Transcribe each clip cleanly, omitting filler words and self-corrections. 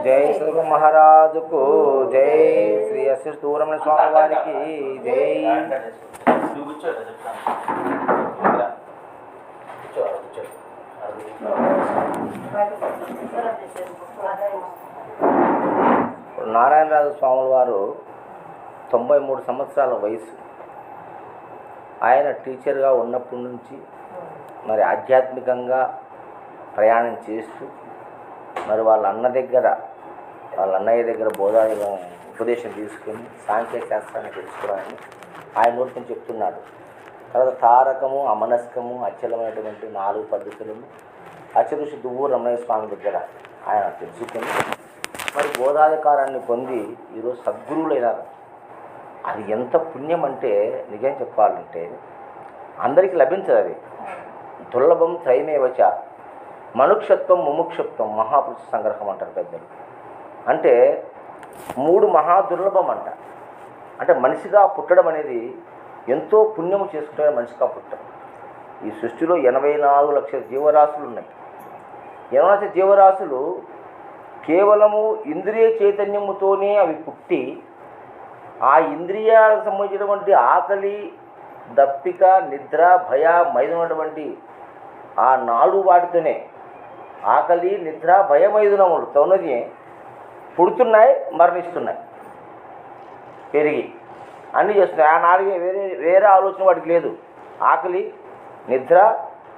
జై శ్రీ మహారాజుకు జై, శ్రీ అశ్వ సూరమణ స్వామి వారికి జై. నారాయణరాజు స్వాముల వారు 93 సంవత్సరాల వయసు. ఆయన టీచర్గా ఉన్నప్పటి నుంచి మరి ఆధ్యాత్మికంగా ప్రయాణం చేస్తూ మరి వాళ్ళ అన్నయ్య దగ్గర బోధాది ఉపదేశం తీసుకుని సాంఖ్య శాస్త్రాన్ని తెలుసుకోవాలని ఆయన నోటి నుంచి చెప్తున్నాడు. తర్వాత తారకము, అమనస్కము, అచలమైనటువంటి 4 పద్ధతులను అచరుషి దువ్వూరు రమణయ్య స్వామి దగ్గర ఆయన తెలుసుకొని మరి బోధాధికారాన్ని పొంది ఈరోజు సద్గురువులైనారు. అది ఎంత పుణ్యం అంటే నిజం చెప్పాలంటే అందరికీ లభించదు. అది దుర్లభం త్రైమేవచ, మనుక్షత్వం ముముక్షత్వం మహాపురుష సంగ్రహం అంటారు పెద్దలు. అంటే 3 మహా దుర్లభం అంట. అంటే మనిషిగా పుట్టడం అనేది ఎంతో పుణ్యము చేసుకుంటే మనిషిగా పుట్టడం. ఈ సృష్టిలో 84 లక్షల జీవరాశులు ఉన్నాయి. 84 లక్షల జీవరాశులు కేవలము ఇంద్రియ చైతన్యముతోనే అవి పుట్టి ఆ ఇంద్రియాలకు సంబంధించినటువంటి ఆకలి, దప్పిక, నిద్ర, భయ, మైదునటువంటి ఆ 4 వాటితోనే ఆకలి, నిద్ర, భయ, మైదునములతోనే పుడుతున్నాయి, మరణిస్తున్నాయి, పెరిగి అన్నీ చేస్తున్నాయి. ఆ 4 వేరే ఆలోచన వాటికి లేదు. ఆకలి, నిద్ర,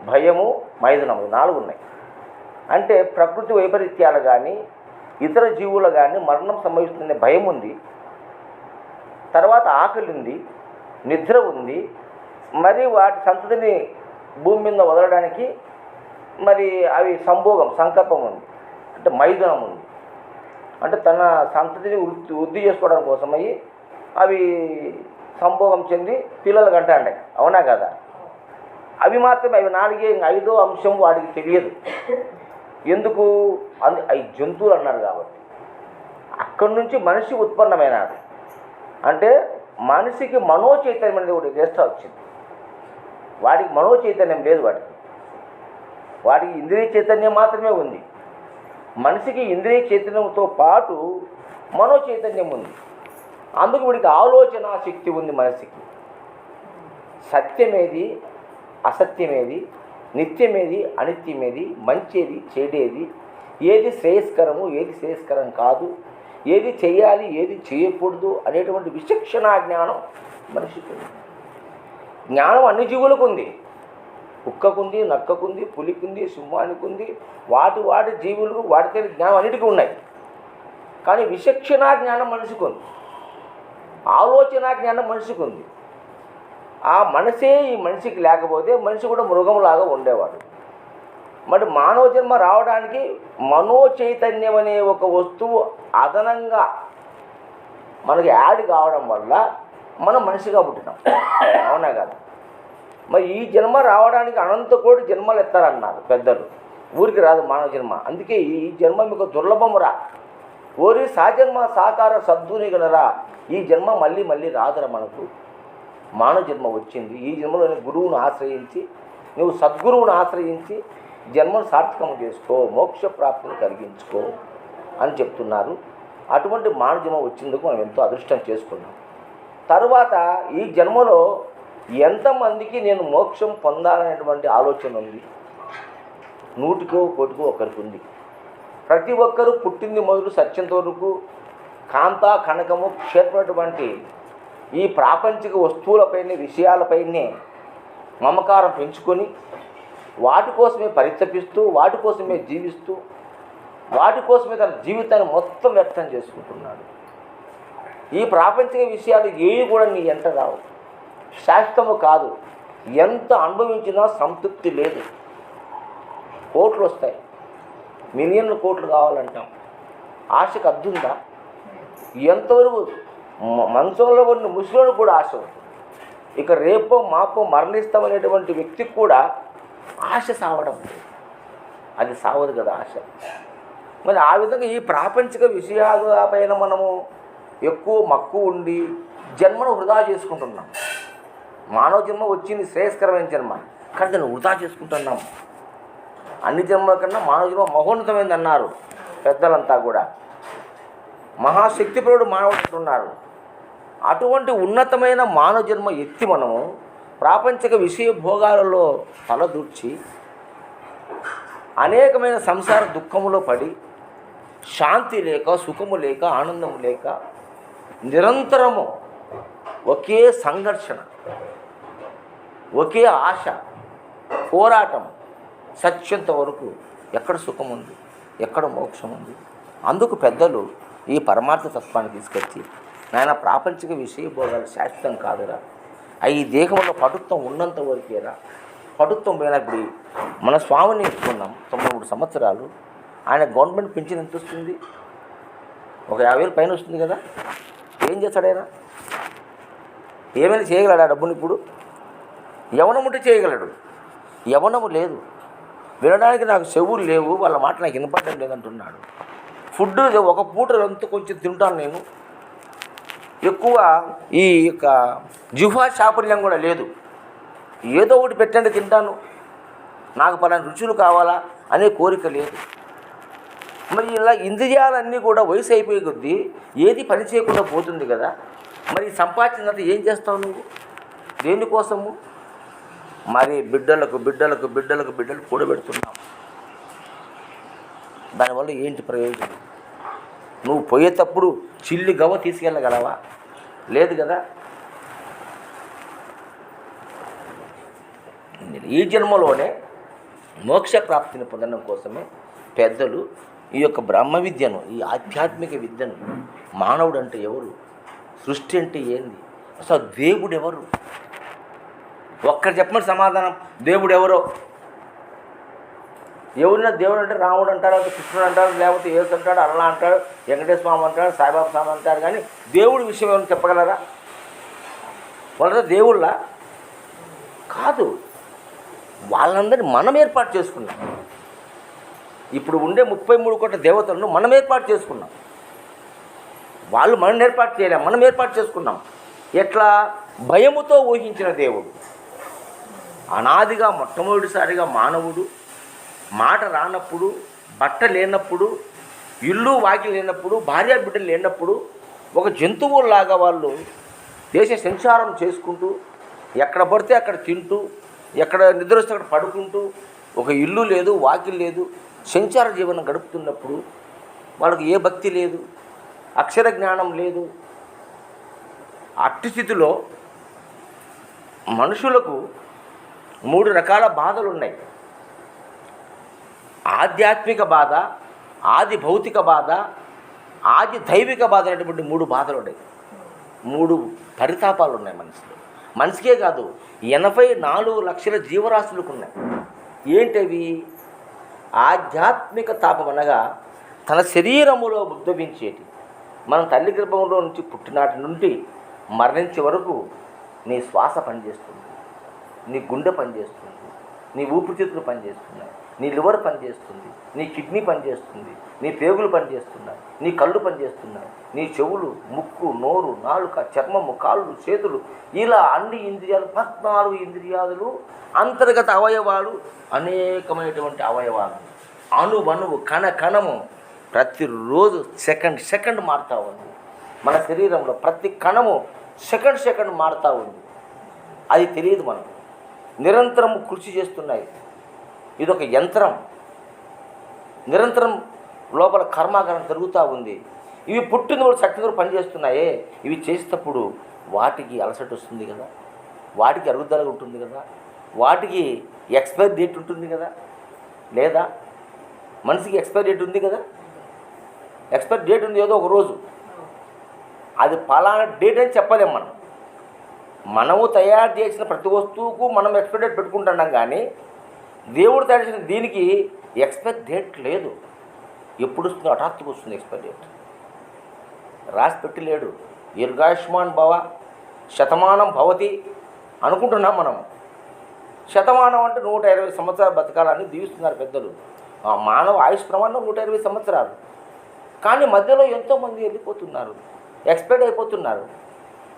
భయము, మైదునము 4 ఉన్నాయి. అంటే ప్రకృతి వైపరీత్యాలు కానీ ఇతర జీవులు కానీ మరణం సంభవిస్తుందనే భయం ఉంది. తర్వాత ఆకలి ఉంది, నిద్ర ఉంది, మరి వాటి సంతతిని భూమి మీద వదలడానికి మరి అవి సంకల్పం ఉంది. అంటే మైదునం ఉంది. అంటే తన సంతతిని వృద్ధి చేసుకోవడం కోసమయ్యి అవి సంభోగం చెంది పిల్లలు కంటాండే. అవునా కదా? అవి మాత్రమే, అవి 4. 5వ అంశం వాడికి తెలియదు. ఎందుకు? అవి జంతువులు అన్నారు కాబట్టి. అక్కడి నుంచి మనిషి ఉత్పన్నమైనది. అంటే మనిషికి మనోచైతన్యం అనేది ఒకటి చేస్తా వచ్చింది. వాడికి మనోచైతన్యం లేదు. వాడికి ఇంద్రియ చైతన్యం మాత్రమే ఉంది. మనిషికి ఇంద్రియ చైతన్యంతో పాటు మనోచైతన్యం ఉంది. అందుకు వీడికి ఆలోచన శక్తి ఉంది. మనిషికి సత్యమేది, అసత్యమేది, నిత్యమేది, అనిత్యమేది, మంచేది, చెడేది, ఏది శ్రేయస్కరము, ఏది శ్రేయస్కరం కాదు, ఏది చేయాలి, ఏది చేయకూడదు అనేటువంటి విచక్షణా జ్ఞానం మనిషికి ఉంది. జ్ఞానం అన్ని జీవులకు ఉంది. కుక్కకుంది, నక్కకుంది, పులికుంది, సింహానికి ఉంది. వాటి జీవులకు వాటితో జ్ఞానం అన్నిటికీ ఉన్నాయి. కానీ విచక్షణా జ్ఞానం మనిషికి ఉంది. ఆలోచన జ్ఞానం మనిషికి ఉంది. ఆ మనసే ఈ మనిషికి లేకపోతే మనిషి కూడా మృగంలాగా ఉండేవాడు. మరి మానవ జన్మ రావడానికి మనోచైతన్యం అనే ఒక వస్తువు అదనంగా మనకి యాడ్ కావడం వల్ల మనం మనిషిగా పుట్టినాం. అవునా కదా? మరి ఈ జన్మ రావడానికి అనంత కోటి జన్మలు ఎత్తారన్నారు పెద్దలు. ఊరికి రాదు మానవ జన్మ. అందుకే ఈ జన్మ మీకు దుర్లభమురా, ఓరి సాజన్మ సాకార సద్దునిగలరా, ఈ జన్మ మళ్ళీ మళ్ళీ రాదురా. మనకు మానవ జన్మ వచ్చింది. ఈ జన్మలోని గురువును ఆశ్రయించి, నువ్వు సద్గురువును ఆశ్రయించి జన్మను సార్థకం చేసుకో, మోక్ష ప్రాప్తిని కలిగించుకో అని చెప్తున్నారు. అటువంటి మానవ జన్మ వచ్చినందుకు మనం ఎంతో అదృష్టం చేసుకున్నాం. తరువాత ఈ జన్మలో ఎంతమందికి నేను మోక్షం పొందాలనేటువంటి ఆలోచన ఉంది? 100కో 1కోటికో ఒకరికి ఉంది. ప్రతి ఒక్కరూ పుట్టింది మొదలు సత్యంత వరకు కాంత కనకము క్షేత్రమైనటువంటి ఈ ప్రాపంచిక వస్తువులపైనే, విషయాలపైనే మమకారం పెంచుకొని వాటి కోసమే పరితపిస్తూ, వాటి కోసమే జీవిస్తూ, వాటి కోసమే తన జీవితాన్ని మొత్తం వ్యక్తం చేసుకుంటున్నాడు. ఈ ప్రాపంచిక విషయాలు ఏవి కూడా నీ ఎంట రావు, శాశ్వతము కాదు. ఎంత అనుభవించినా సంతృప్తి లేదు. కోట్లు వస్తాయి, మిలియన్ల కోట్లు కావాలంటాం. ఆశకు అద్దుందా? ఎంతవరకు మంచంలో ఉన్న ముసలోడు కూడా ఆశ ఉంటుంది. ఇక రేపో మాపో మరణిస్తామనేటువంటి వ్యక్తికి కూడా ఆశ సావడం, అది సావదు కదా ఆశ. మరి ఆ విధంగా ఈ ప్రాపంచిక విషయాల పైన మనము ఎక్కువ మక్కువ ఉండి జన్మను వృధా చేసుకుంటున్నాం. మానవ జన్మ వచ్చింది శ్రేయస్కరమైన జన్మ, కానీ దాన్ని వృధా చేసుకుంటున్నాం. అన్ని జన్మల కన్నా మానవ జన్మ మహోన్నతమైంది అన్నారు పెద్దలంతా కూడా. మహాశక్తిపరుడు మానవుడు ఉన్నారు. అటువంటి ఉన్నతమైన మానవ జన్మ ఎత్తి మనము ప్రాపంచిక విషయ భోగాలలో తలదూర్చి అనేకమైన సంసార దుఃఖములో పడి శాంతి లేక, సుఖము లేక, ఆనందము లేక నిరంతరము ఒకే సంఘర్షణ, ఒకే ఆశ, పోరాటం సత్యంత వరకు ఎక్కడ సుఖం ఉంది, ఎక్కడ మోక్షం ఉంది. అందుకు పెద్దలు ఈ పరమార్థ తత్వాన్ని తీసుకొచ్చి, నాయన ప్రాపంచిక విషయ భోగాలు శాశ్వతం కాదురా, ఈ దేహంలో పటుత్వం ఉన్నంత వరకేరా. పటుత్వం పోయినప్పుడు మన స్వామిని ఎత్తుకున్నాం 93 సంవత్సరాలు. ఆయన గవర్నమెంట్ పెన్షన్ ఎంత వస్తుంది? ఒక 50,000 పైన వస్తుంది కదా. ఏం చేస్తాడైనా? ఏమైనా చేయగలడు ఆ డబ్బుని? ఇప్పుడు యవనం ఉంటే చేయగలడు, యవనము లేదు. వినడానికి నాకు చెవులు లేవు, వాళ్ళ మాట నాకు వినపడడం లేదంటున్నాడు. ఫుడ్ ఒక పూట ఎంత కొంచెం తింటాను నేను, ఎక్కువ ఈ యొక్క జిహ్వా చాపల్యం కూడా లేదు. ఏదో ఒకటి పెట్టండి తింటాను, నాకు పలానా రుచులు కావాలా అనే కోరిక లేదు. మరి ఇలా ఇంద్రియాలన్నీ కూడా వయసు అయిపోయే కొద్దీ ఏది పని చేయకుండా పోతుంది కదా. మరి సంపాదించినంత ఏం చేస్తావు నువ్వు? దేనికోసము? మరి బిడ్డలకు బిడ్డలకు బిడ్డలకు బిడ్డలు కూడబెడుతున్నావు. దానివల్ల ఏంటి ప్రయోజనం? నువ్వు పోయేటప్పుడు చిల్లి గవ్వ తీసుకెళ్ళగలవా? లేదు కదా. ఈ జన్మలోనే మోక్ష ప్రాప్తిని పొందడం కోసమే పెద్దలు ఈ యొక్క బ్రహ్మ విద్యను, ఈ ఆధ్యాత్మిక విద్యను, మానవుడు అంటే ఎవరు, సృష్టి అంటే ఏంది, అసలు దేవుడు ఎవరు, ఒక్కరు చెప్పమని సమాధానం. దేవుడు ఎవరో? ఎవరినా దేవుడు అంటే రాముడు అంటారు, లేకపోతే కృష్ణుడు అంటారు, లేకపోతే యేసు అంటాడు, అల్లా అంటాడు, వెంకటేశ్వర స్వామి అంటాడు, సాయిబాబా స్వామి అంటారు. కానీ దేవుడి విషయం ఏమైనా చెప్పగలరా? వాళ్ళతో దేవుళ్ళ కాదు. వాళ్ళందరినీ మనం ఏర్పాటు చేసుకున్నాం. ఇప్పుడు ఉండే 33 కోట్ల దేవతలను మనం ఏర్పాటు చేసుకున్నాం. వాళ్ళు మనం ఏర్పాటు చేయలేం, మనం ఏర్పాటు చేసుకున్నాం. ఎట్లా? భయముతో ఊహించిన దేవుడు. అనాదిగా మొట్టమొదటిసారిగా మానవుడు మాట రానప్పుడు, బట్ట లేనప్పుడు, ఇల్లు వాకి లేనప్పుడు, భార్య బిడ్డలు లేనప్పుడు ఒక జంతువులాగా వాళ్ళు దేశ సంచారం చేసుకుంటూ, ఎక్కడ పడితే అక్కడ తింటూ, ఎక్కడ నిద్ర వస్తే అక్కడ పడుకుంటూ, ఒక ఇల్లు లేదు, వాకిల్ లేదు, సంచార జీవనం గడుపుతున్నప్పుడు వాళ్ళకి ఏ భక్తి లేదు, అక్షర జ్ఞానం లేదు. అట్టి స్థితిలో మనుషులకు 3 రకాల బాధలు ఉన్నాయి. ఆధ్యాత్మిక బాధ, ఆది భౌతిక బాధ, ఆది దైవిక బాధ అనేటువంటి 3 బాధలు ఉన్నాయి. 3 పరితాపాలు ఉన్నాయి మనిషిలో. మనిషికే కాదు, 84 లక్షల జీవరాశులకు ఉన్నాయి. ఏంటవి? ఆధ్యాత్మిక తాపం అనగా తన శరీరములో ఉద్భవించేటి. మనం తల్లి గర్భంలో నుంచి పుట్టినాటి నుండి మరణించే వరకు నీ శ్వాస పనిచేస్తుంది, నీ గుండె పనిచేస్తుంది, నీ ఊపిరితిత్తులు పనిచేస్తున్నాయి, నీ లివర్ పనిచేస్తుంది, నీ కిడ్నీ పనిచేస్తుంది, నీ పేగులు పనిచేస్తున్నాయి, నీ కళ్ళు పనిచేస్తున్నాయి, నీ చెవులు, ముక్కు, నోరు, నాలుక, చర్మము, కాళ్ళు, చేతులు, ఇలా అన్ని ఇంద్రియాలు, 14 ఇంద్రియాలు, అంతర్గత అవయవాలు, అనేకమైనటువంటి అవయవాలు, అణువణువు, కణము ప్రతిరోజు సెకండ్ మారుతూ ఉంది. మన శరీరంలో ప్రతి కణము సెకండ్ మారుతూ ఉంది. అది తెలియదు మనకు. నిరంతరం కృషి చేస్తున్నాయి. ఇదొక యంత్రం. నిరంతరం లోపల కర్మాగారం జరుగుతూ ఉంది. ఇవి పుట్టిన వాళ్ళు చక్కగా పనిచేస్తున్నాయే. ఇవి చేసేటప్పుడు వాటికి అలసట వస్తుంది కదా, వాటికి అరుగుదల ఉంటుంది కదా, వాటికి ఎక్స్పైరీ డేట్ ఉంటుంది కదా. లేదా మనిషికి ఎక్స్పైరీ డేట్ ఉంది కదా. ఎక్స్పైరీ డేట్ ఉంది ఏదో ఒక రోజు, అది పలానా డేట్ అని చెప్పలేం. మనము తయారు చేసిన ప్రతి వస్తువుకు మనం ఎక్స్పైరీ డేట్ పెట్టుకుంటున్నాం. కానీ దేవుడు తయారు చేసిన దీనికి ఎక్స్పైరీ డేట్ లేదు. ఎప్పుడు వస్తుందో హఠాత్తుగా వస్తుంది ఎక్స్పైరీ డేట్. రాసి పెట్టి లేడు. దీర్ఘాయుష్మాన్ భవ శతమానం భవతి అనుకుంటున్నాం మనం. శతమానం అంటే 120 సంవత్సరాలు బతకాలని దీవిస్తున్నారు పెద్దలు. మానవ ఆయుష్ ప్రమాణం 120 సంవత్సరాలు. కానీ మధ్యలో ఎంతోమంది వెళ్ళిపోతున్నారు, ఎక్స్పైర్ అయిపోతున్నారు.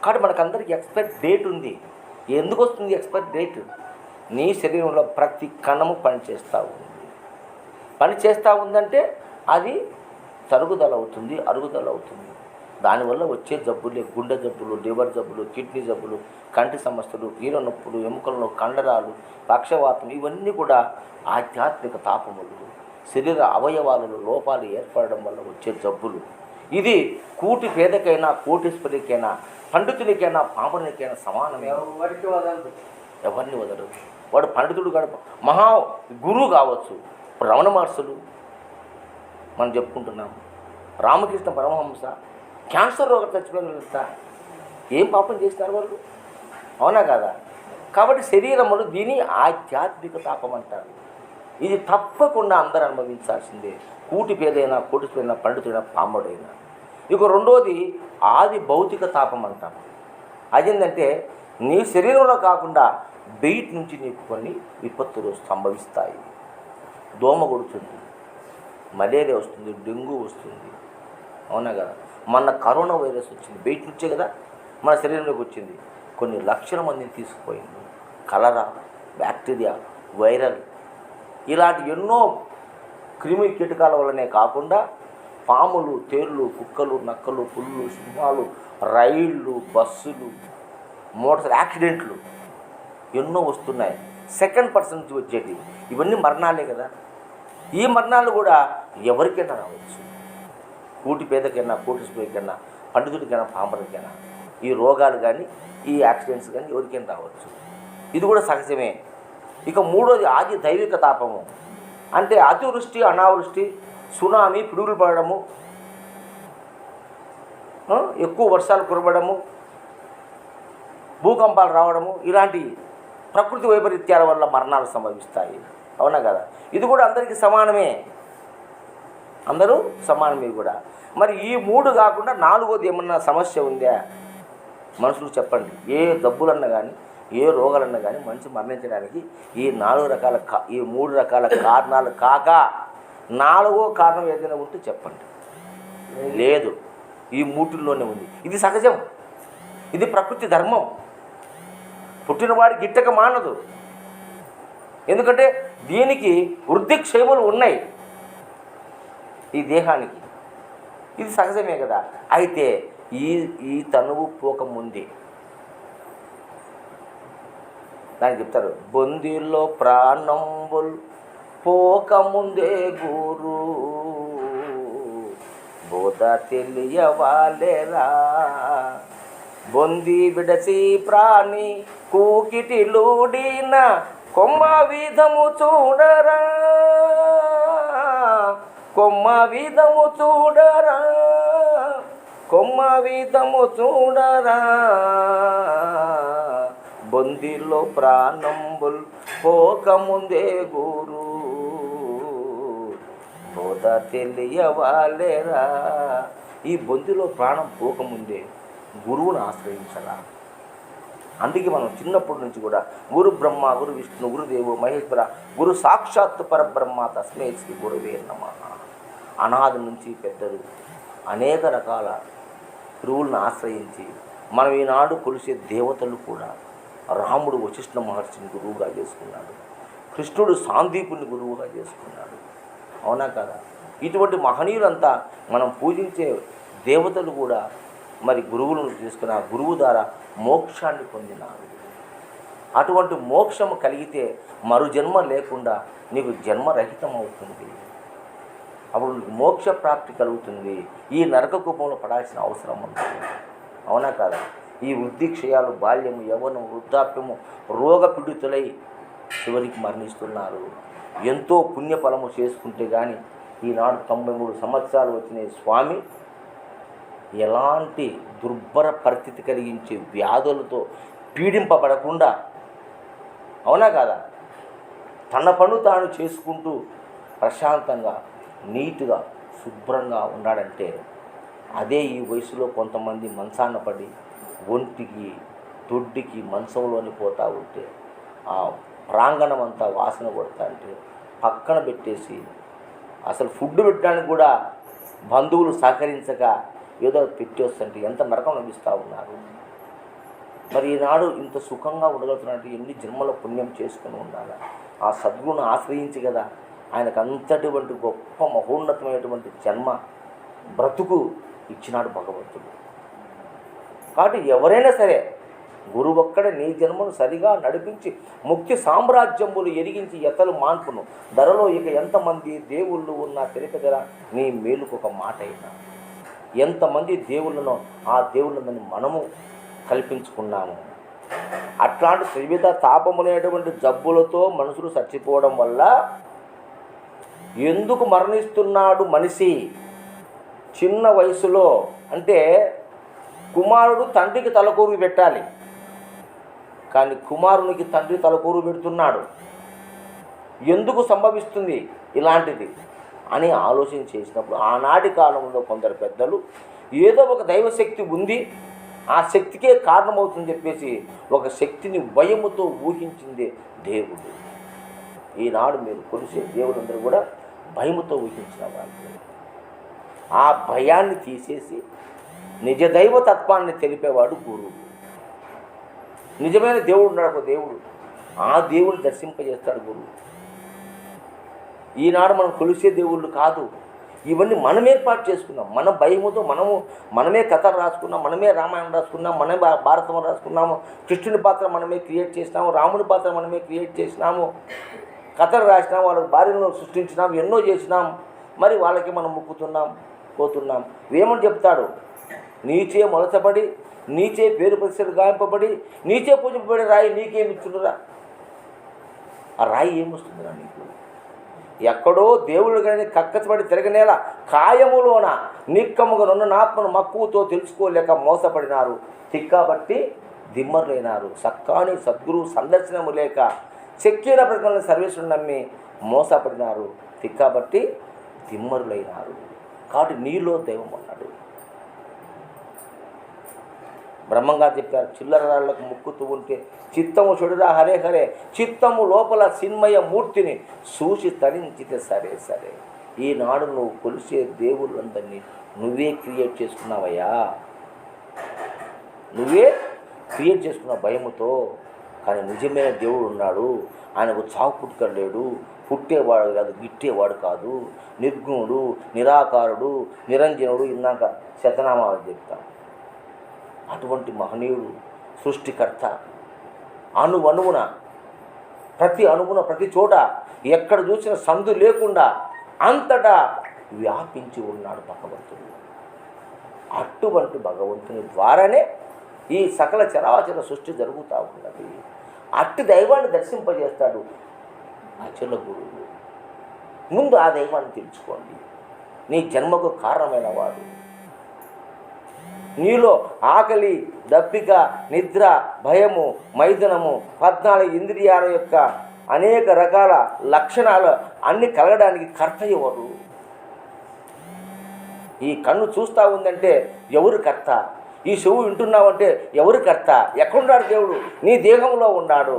కాబట్టి మనకందరికీ ఎక్స్పైర్ డేట్ ఉంది. ఎందుకు వస్తుంది ఎక్స్పైర్ డేట్? నీ శరీరంలో ప్రతి కణము పనిచేస్తూ ఉంది. పని చేస్తూ ఉందంటే అది తరుగుదల అవుతుంది, అరుగుదల అవుతుంది. దానివల్ల వచ్చే జబ్బులే గుండె జబ్బులు, లివర్ జబ్బులు, కిడ్నీ జబ్బులు, కంటి సమస్యలు, కీళ్ళ నొప్పులు, ఎముకలలో కండరాలు, పక్షవాతం, ఇవన్నీ కూడా ఆధ్యాత్మిక తాపములు, శరీర అవయవాలలో లోపాలు ఏర్పడడం వల్ల వచ్చే జబ్బులు. ఇది కూటి పేదకైనా, కోటీశ్వరికైనా, పండితునికైనా, పామరునికైనా సమానమే. ఎవరిని వదలదు. వాడు పండితుడు గడప మహా గురువు కావచ్చు. ఇప్పుడు రమణ మహర్షులు మనం చెప్పుకుంటున్నాము. రామకృష్ణ పరమహంస క్యాన్సర్ రోగం చచ్చిపోయిన ఏం పాపం చేస్తారు వాళ్ళు, అవునా కదా? కాబట్టి శరీరములు దీని ఆధ్యాత్మిక తాపం అంటారు. ఇది తప్పకుండా అందరూ అనుభవించాల్సిందే. కూటి పేదైనా, కోటిపోయినా, పండితుడైనా, పాముడైనా. ఇక రెండోది ఆది భౌతిక తాపం అంటాం. అదేంటంటే నీ శరీరంలో కాకుండా బయట నుంచి నీకు కొన్ని విపత్తులు సంభవిస్తాయి. దోమ కొడుతుంది, మలేరియా వస్తుంది, డెంగ్యూ వస్తుంది, అవునా కదా? మొన్న కరోనా వైరస్ వచ్చింది, బయట నుంచే కదా మన శరీరంలోకి వచ్చింది. కొన్ని లక్షల మందిని తీసుకుపోయింది. కలరా, బ్యాక్టీరియా, వైరల్, ఇలాంటి ఎన్నో క్రిమి కీటకాల వల్లనే కాకుండా పాములు, తేళ్ళు, కుక్కలు, నక్కలు, పుల్లు, సింహాలు, రైళ్ళు, బస్సులు, మోటార్ యాక్సిడెంట్లు ఎన్నో వస్తున్నాయి. సెకండ్ పర్సన్ నుంచి వచ్చేటి ఇవన్నీ మరణాలే కదా. ఈ మరణాలు కూడా ఎవరికైనా రావచ్చు. కూటి పేదకైనా, కోటీశ్వరుడికైనా, పండితుడికైనా, పామరుడికైనా ఈ రోగాలు కానీ, ఈ యాక్సిడెంట్స్ కానీ ఎవరికైనా రావచ్చు. ఇది కూడా సహజమే. ఇక మూడోది ఆది దైవిక తాపము. అంటే అతివృష్టి, అనావృష్టి, సునామీ, పిడుగులు పడడము, ఎక్కువ వర్షాలు కురవడము, భూకంపాలు రావడము, ఇలాంటి ప్రకృతి వైపరీత్యాల వల్ల మరణాలు సంభవిస్తాయి, అవునా కదా? ఇది కూడా అందరికీ సమానమే, అందరూ సమానమే కూడా. మరి ఈ మూడు కాకుండా నాలుగోది ఏమన్నా సమస్య ఉందా మనుషులు చెప్పండి. ఏ జబ్బులన్నా కానీ, ఏ రోగాలన్నా కానీ మనిషి మరణించడానికి ఈ ఈ మూడు రకాల కారణాలు కాక నాలుగో కారణం ఏదైనా ఉంటే చెప్పండి. లేదు, ఈ మూటిల్లోనే ఉంది. ఇది సహజం, ఇది ప్రకృతి ధర్మం. పుట్టినవాడి గిట్టక మానదు. ఎందుకంటే దీనికి వృద్ధిక్షేములు ఉన్నాయి ఈ దేహానికి. ఇది సహజమే కదా. అయితే ఈ తనువు పోకముందే దానికి చెప్తారు, బొందిలో ప్రాణంబుల్ పోకముందే గురు బోధ తెలియవాలేరా. బొంది విడసి ప్రాణి కూకిటిలూడిన కొమ్మ విధము చూడరా, కొమ్మ విధము చూడరా, కొమ్మ విధము చూడరా. బొందిలో ప్రాణంబుల్ పోకముందే గురు బోధ తెలియవాలేరా. ఈ బొందిలో ప్రాణం పోకముందే గురువును ఆశ్రయించరా. అందుకే మనం చిన్నప్పటి నుంచి కూడా గురు బ్రహ్మ, గురు విష్ణు, గురుదేవు మహేశ్వర, గురు సాక్షాత్ పరబ్రహ్మ తస్మై శ్రీ గురువే నమః. అనాది నుంచి పెద్దలు అనేక రకాల గురువులను ఆశ్రయించి మనం ఈనాడు కొలిసే దేవతలు కూడా రాముడు వశిష్ఠ మహర్షిని గురువుగా చేసుకున్నాడు, కృష్ణుడు సాందీపుని గురువుగా చేసుకున్నాడు, అవునా కదా? ఇటువంటి మహనీయులంతా మనం పూజించే దేవతలు కూడా మరి గురువులను తీసుకున్న గురువు ద్వారా మోక్షాన్ని పొందినారు. అటువంటి మోక్షము కలిగితే మరు జన్మ లేకుండా నీకు జన్మరహితం అవుతుంది. అప్పుడు మోక్ష ప్రాప్తి కలుగుతుంది. ఈ నరక కూపంలో పడాల్సిన అవసరం ఉంది, అవునా కదా? ఈ వృద్ధి క్షయాలు, బాల్యము, యవ్వనం, వృద్ధాప్యము, రోగపీడితులై చివరికి మరణిస్తున్నారు. ఎంతో పుణ్యఫలము చేసుకుంటే కానీ ఈనాడు 93 సంవత్సరాలు వచ్చిన స్వామి ఎలాంటి దుర్భర పరిస్థితి కలిగించే వ్యాధులతో పీడింపబడకుండా, అవునా కాదా, తన పను తాను చేసుకుంటూ ప్రశాంతంగా నీట్గా శుభ్రంగా ఉన్నాడంటే అదే ఈ వయసులో కొంతమంది మంచాన పడి ఒంటికి దొడ్డికి మంచంలోని పోతూ ఉంటే ఆ ప్రాంగణం అంతా వాసన కొడతా అంటే పక్కన పెట్టేసి అసలు ఫుడ్ పెట్టడానికి కూడా బంధువులు సహకరించక ఏదో పెట్టేస్తుంటే ఎంత నరకం లభిస్తూ ఉన్నారు. మరి ఈనాడు ఇంత సుఖంగా ఉండగలుగుతున్నట్టు ఎన్ని జన్మల పుణ్యం చేసుకుని ఉండాలి. ఆ సద్గురుని ఆశ్రయించి కదా ఆయనకు అంతటువంటి గొప్ప మహోన్నతమైనటువంటి జన్మ బ్రతుకు ఇచ్చినాడు భగవంతుడు. కాబట్టి ఎవరైనా సరే గురువు ఒక్కడే నీ జన్మను సరిగా నడిపించి ముక్తి సామ్రాజ్యములు ఎరిగించి ఎతలు మాన్పును ధరలో ఇక ఎంతమంది దేవుళ్ళు ఉన్నా తెలిపెదరా నీ మేలుకు ఒక మాట అయినా. ఎంతమంది దేవుళ్ళను ఆ దేవుళ్ళని మనము కల్పించుకున్నాము. అట్లాంటి త్రివిధ తాపములైనటువంటి జబ్బులతో మనుషులు చచ్చిపోవడం వల్ల ఎందుకు మరణిస్తున్నాడు మనిషి చిన్న వయసులో అంటే కుమారుడు తండ్రికి తలకూరు పెట్టాలి, కానీ కుమారునికి తండ్రి తలకూరు పెడుతున్నాడు. ఎందుకు సంభవిస్తుంది ఇలాంటిది అని ఆలోచన చేసినప్పుడు ఆనాటి కాలంలో కొందరు పెద్దలు ఏదో ఒక దైవశక్తి ఉంది, ఆ శక్తికే కారణమవుతుందని చెప్పేసి ఒక శక్తిని భయముతో ఊహించిందే దేవుడు. ఈనాడు మీరు కొలిసే దేవులందరూ కూడా భయముతో ఊహించిన వాళ్ళు. ఆ భయాన్ని తీసేసి నిజ దైవ తత్వాన్ని తెలిపేవాడు గురువు. నిజమైన దేవుడు ఉన్నాడు ఒక దేవుడు, ఆ దేవుడిని దర్శింపజేస్తాడు గురువు. ఈనాడు మనం కొలిసే దేవుళ్ళు కాదు, ఇవన్నీ మనం ఏర్పాటు చేసుకున్నాం. మన భయముతో మనమే కథలు రాసుకున్నాం, మనమే రామాయణం రాసుకున్నాం, మనమే భారతం రాసుకున్నాము, కృష్ణుని పాత్ర మనమే క్రియేట్ చేసినాము, రాముని పాత్ర మనమే క్రియేట్ చేసినాము, కథలు రాసినాం, వాళ్ళకి భార్యలను సృష్టించినాం, ఎన్నో చేసినాం. మరి వాళ్ళకి మనం మొక్కుతున్నాం పోతున్నాం. ఏమని చెప్తాడు? నీచే మొలచబడి నీచే పేరు ప్రతిష్టలు గాయింపబడి నీచే పూజింపబడి రాయి నీకేమిచ్చునురా? ఆ రాయి ఏమొస్తుందిరా నీకు? ఎక్కడో దేవుళ్ళు కానీ కక్కచబడి తిరగనేలా కాయములోన నిక్కముగా నున్న ఆత్మను మక్కువతో తెలుసుకోలేక మోసపడినారు, తిక్కబట్టి దిమ్మరులైనారు. సక్కాని సద్గురువు సందర్శనము లేక చెక్కిన ప్రజలను సర్వీసులు నమ్మి మోసపడినారు, తిక్కబట్టి దిమ్మరులైనారు. కాబట్టి నీలో దైవం ఉన్నాడు. బ్రహ్మంగారు చెప్పారు, చిల్లర రాళ్లకు ముక్కుతూ ఉంటే చిత్తము చెడురా హరే హరే, చిత్తము లోపల చిన్మయ మూర్తిని చూసి తరించితే సరే సరే. ఈనాడు నువ్వు కొలిసే దేవుళ్ళందరినీ నువ్వే క్రియేట్ చేసుకున్నావయ్యా, నువ్వే క్రియేట్ చేసుకున్న భయముతో. కానీ నిజమైన దేవుడు ఉన్నాడు, ఆయనకు చావు పుట్టుక లేడు, పుట్టేవాడు కాదు గిట్టేవాడు కాదు, నిర్గుణుడు నిరాకారుడు నిరంజనుడు. ఇందాక శతనామాలు చెప్తాం. అటువంటి మహనీయుడు సృష్టికర్త అణువణువున ప్రతి అణువున ప్రతి చోట ఎక్కడ చూసిన సందు లేకుండా అంతటా వ్యాపించి ఉన్నాడు భగవంతుడు. అటువంటి భగవంతుని ద్వారానే ఈ సకల చరాచర సృష్టి జరుగుతూ ఉన్నది. అట్టి దైవాన్ని దర్శింపజేస్తాడు అచల గురువు. ముందు ఆ దైవాన్ని తెలుసుకోండి. నీ జన్మకు కారణమైన వాడు. నీలో ఆకలి, దప్పిక, నిద్ర, భయము, మైథునము 14 ఇంద్రియాల యొక్క అనేక రకాల లక్షణాలు అన్ని కలగడానికి కర్త ఎవరు? ఈ కన్ను చూస్తూ ఉందంటే ఎవరు కర్త? ఈ చెవు వింటున్నావంటే ఎవరు కర్త? ఎక్కడున్నాడు దేవుడు? నీ దేహంలో ఉన్నాడు.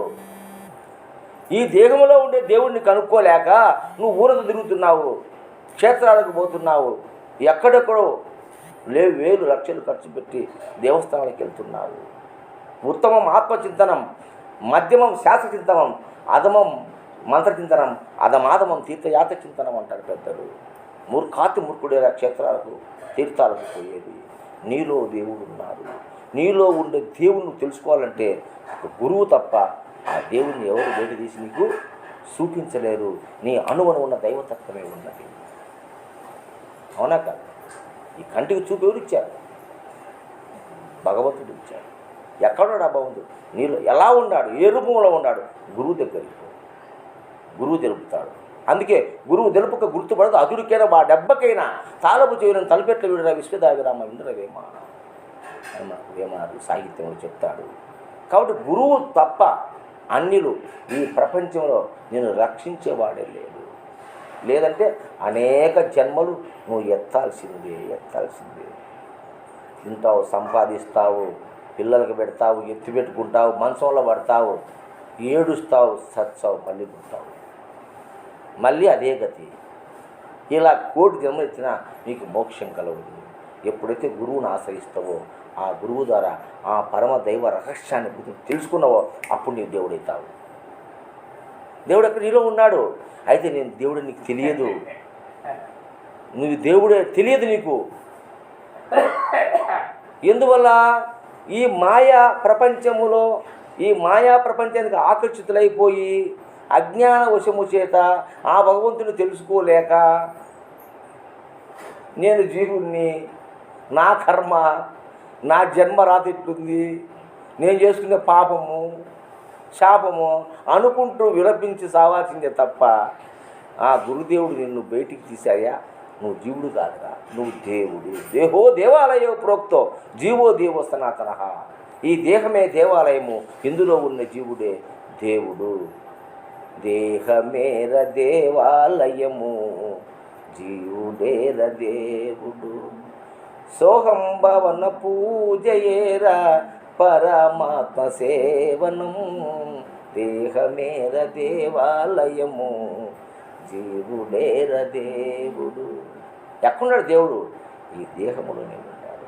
ఈ దేహంలో ఉండే దేవుడిని కనుక్కోలేక నువ్వు ఊరకు తిరుగుతున్నావు, క్షేత్రాలకు పోతున్నావు, ఎక్కడెక్కడో వేలు లక్షలు ఖర్చు పెట్టి దేవస్థానాలకు వెళ్తున్నావు. ఉత్తమం ఆత్మచింతనం, మధ్యమం శాస్త్రచింతనం, అధమం మంత్రచింతనం, అధమాధమం తీర్థయాత్ర చింతనం అంటారు పెద్దలు. మూర్ఖుడేరా క్షేత్రాలకు తీర్థాలకు పోయేది. నీలో దేవుడు ఉన్నారు. నీలో ఉండే దేవుణ్ణి తెలుసుకోవాలంటే ఒక గురువు తప్ప ఆ దేవుణ్ణి ఎవరు బయట తీసి నీకు చూపించలేరు. నీ అణువను ఉన్న దైవతత్వమే ఉన్నది. అవునా కాదు? ఈ కంటికి చూపు ఎవరు ఇచ్చారు? భగవంతుడు ఇచ్చాడు. ఎక్కడున్నాడు ఆ భగవంతుడు? నీలో ఎలా ఉన్నాడు? ఏ రూపంలో ఉన్నాడు? గురువు దగ్గరికి గురువు తెలుపుతాడు. అందుకే గురువు తెలుపుక గుర్తుపడదు అదుడికైనా మా డెబ్బకైనా తాళపు చేయడం తలపెట్ల వీడురా విశ్వదావిరామ ఇంద్రవేమ వేమనాడు సాహిత్యంలో చెప్తాడు. కాబట్టి గురువు తప్ప అన్యులు ఈ ప్రపంచంలో నేను రక్షించేవాడే లేడు. లేదంటే అనేక జన్మలు నువ్వు ఎత్తాల్సిందే. తింటావు, సంపాదిస్తావు, పిల్లలకి పెడతావు, ఎత్తి పెట్టుకుంటావు, మంచంలో పడతావు, ఏడుస్తావు, సచ్చావు, మళ్ళీ పుడతావు, మళ్ళీ అదే గతి. ఇలా 1 కోటి జన్మలు ఇచ్చినా నీకు మోక్షం కలగదు. ఎప్పుడైతే గురువుని ఆశ్రయిస్తావో ఆ గురువు ద్వారా ఆ పరమ దైవ రహస్యాన్ని తెలుసుకున్నావో అప్పుడు నీ దేవుడైతావు. దేవుడు అక్కడ నీలో ఉన్నాడు. అయితే నేను దేవుడు నీకు తెలియదు, నువ్వు దేవుడే తెలియదు నీకు. ఎందువల్ల? ఈ మాయా ప్రపంచములో, ఈ మాయా ప్రపంచానికి ఆకర్షితులైపోయి అజ్ఞాన వశము చేత ఆ భగవంతుని తెలుసుకోలేక నేను జీవుణ్ణి, నా కర్మ, నా జన్మ రాతిట్లుంది, నేను చేసుకునే పాపము శాపము అనుకుంటూ విలపించి సావాల్సిందే తప్ప ఆ గురుదేవుడు నిన్ను బయటికి తీశాయా, నువ్వు జీవుడు కాదురా, నువ్వు దేవుడు. దేహో దేవాలయో ప్రోక్తో జీవో దేవో సనాతన. ఈ దేహమే దేవాలయము, ఇందులో ఉన్న జీవుడే దేవుడు. దేహమేర దేవాలయము, జీవుడేర దేవుడు. సోహం భవన పూజయేరా పరమాత్మ సేవనం. దేహమేర దేవాలయము, జీవుడేర దేవుడు. ఎక్కడున్నాడు దేవుడు? ఈ దేహములోనే ఉన్నాడు.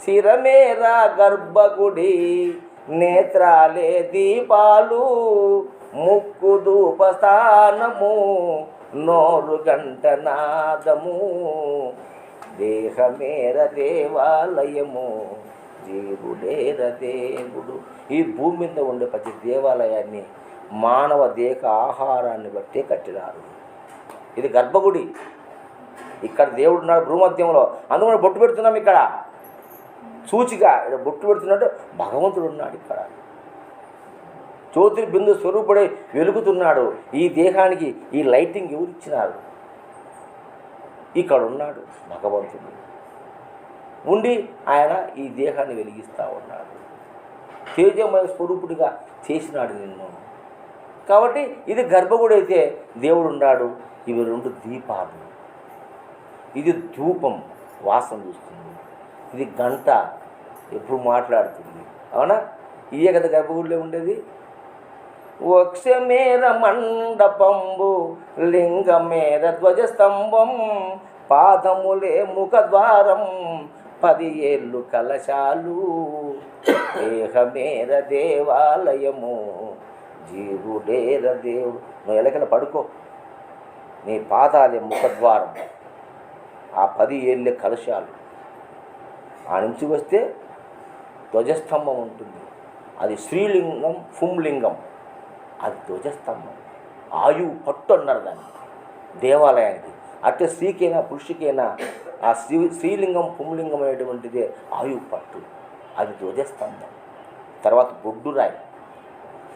శిరమేర గర్భగుడి, నేత్రాలే దీపాలు, ముక్కు ధూపస్థానము, నోరు గంట నాదము. దేహమేర దేవాలయము, జీవుడేర దేవుడు. ఈ భూమి మీద ఉండే ప్రతి దేవాలయాన్ని మానవ దేహ ఆహారాన్ని బట్టే కట్టినారు. ఇది గర్భగుడి, ఇక్కడ దేవుడు ఉన్నాడు భూమధ్యంలో. అందుకని బొట్టు పెడుతున్నాం ఇక్కడ, సూచిగా ఇక్కడ బొట్టు పెడుతున్నట్టు భగవంతుడు ఉన్నాడు ఇక్కడ. జ్యోతిర్బిందు స్వరూపుడే వెలుగుతున్నాడు. ఈ దేహానికి ఈ లైటింగ్ ఎవరు ఇచ్చినారు? ఇక్కడ ఉన్నాడు భగవంతుడు ఉండి ఆయన ఈ దేహాన్ని వెలిగిస్తూ ఉన్నాడు. తేజమయ స్వరూపుడిగా చేసినాడు నిన్ను. కాబట్టి ఇది గర్భగుడి అయితే దేవుడు ఉన్నాడు. ఇవి రెండు దీపాలు. ఇది ధూపం, వాసన చూస్తుంది. ఇది గంట, ఎప్పుడు మాట్లాడుతుంది. అవునా? ఇయే కదా గర్భగుడిలో ఉండేది. వక్షమేర మండపంబు, లింగమేర ధ్వజస్తంభం, పాదములే ముఖద్వారం, 10 ఏళ్ళు కలశాలు. దేహమేర దేవాలయము, జీవుడేర దేవుడు. నువ్వు ఎలకల పడుకో, నీ పాదాలే ముఖద్వారం, ఆ 10 ఏళ్ళే కలశాలు. ఆ నుంచి వస్తే ధ్వజస్తంభం ఉంటుంది. అది శ్రీలింగం, పుంలింగం, అది ధ్వజస్తంభం. ఆయువు పట్టు అన్నారు దాన్ని దేవాలయానికి. అట్టే స్త్రీకైనా పురుషుకైనా ఆ శ్రీలింగం పుంలింగం అనేటువంటిదే ఆయువు పట్టు, అది ధ్వజస్తంభం. తర్వాత బొడ్డురాయి,